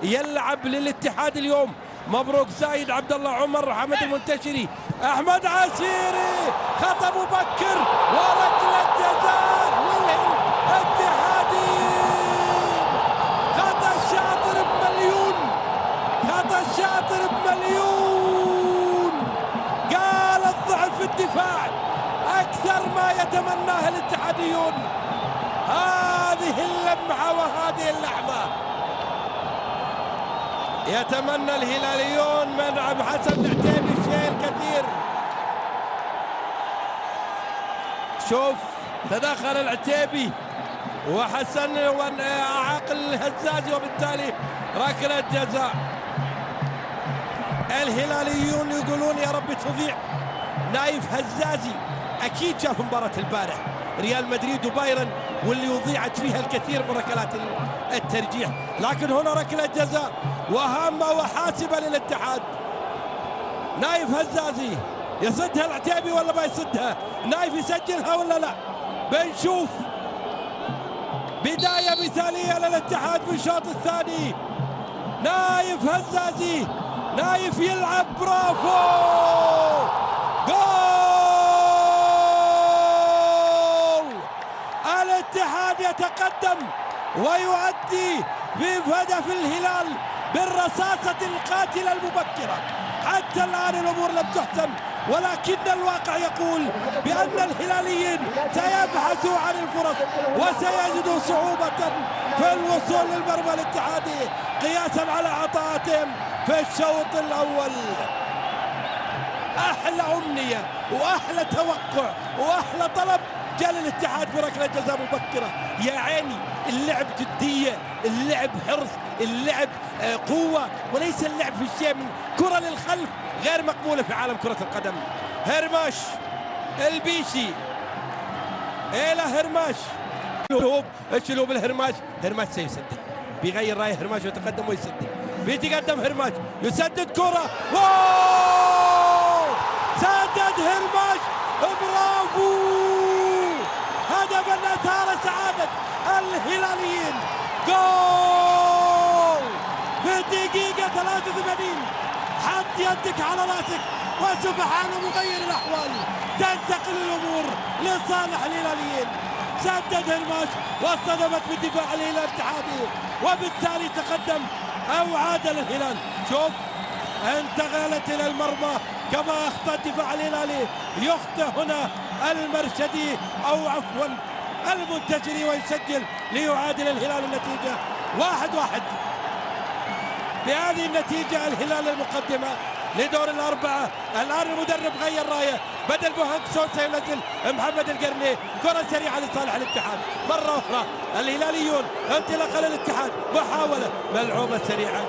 يلعب للاتحاد اليوم. مبروك زايد، عبد الله عمر، حمد المنتشري، احمد عسيري، خطا مبكر وركله جزاء للاتحادي. خطا الشاطر بمليون، خطا الشاطر بمليون. قال الضعف في الدفاع اكثر ما يتمناه الاتحاديون. هذه اللمعه وهذه اللحظه يتمنى الهلاليون من عبد حسن العتيبي الشيء الكثير. شوف تدخل العتيبي وحسن وعاقل الهزازي، وبالتالي ركله جزاء. الهلاليون يقولون يا رب تضيع. نايف هزازي اكيد شاف مباراه البارح ريال مدريد وبايرن واللي وضيعت فيها الكثير من ركلات الترجيح، لكن هنا ركله جزاء وهامه وحاسبه للاتحاد. نايف هزازي يصدها العتيبي ولا ما يصدها؟ نايف يسجلها ولا لا؟ بنشوف. بدايه مثاليه للاتحاد في الشوط الثاني. نايف هزازي، نايف يلعب، برافو، جول. الاتحاد يتقدم ويؤدي بهدف الهلال بالرصاصة القاتلة المبكرة. حتى الآن الأمور لم تحسم، ولكن الواقع يقول بأن الهلاليين سيبحثوا عن الفرص وسيجدوا صعوبة في الوصول للمرمى الاتحادي قياسا على عطاءاتهم في الشوط الأول. أحلى أمنية وأحلى توقع وأحلى طلب جاء للاتحاد في ركله جزاء مبكره. يا عيني، اللعب جديه، اللعب حرص، اللعب قوه، وليس اللعب في الشيء من كره للخلف غير مقبوله في عالم كره القدم. هرماش البيشي الى هرماش، الشلوب الهرماش، هرماش سيسدد، بيغير راي هرماش ويتقدم ويسدد، بيتقدم هرماش يسدد كره، واو، سدد هرماش، برافو. هدف اثار سعاده الهلاليين، جول في الدقيقه 83. حط يدك على راسك وسبحان مغير الاحوال، تنتقل الامور لصالح الهلاليين. سدد هرماش واصطدمت بالدفاع الهلال الاتحادي وبالتالي تقدم او عادل الهلال. شوف انتقلت الى المرمى كما اخطا الدفاع الهلالي، يخطئ هنا المرشدي او عفوا المنتشري ويسجل ليعادل الهلال النتيجه 1-1. بهذه النتيجه الهلال المقدمه لدور الاربعه. الان المدرب غير رايه، بدل بوهانك سون سينزل محمد القرني، كره سريعه لصالح الاتحاد. مره اخرى الهلاليون انطلاقه للاتحاد، محاوله ملعوبه سريعه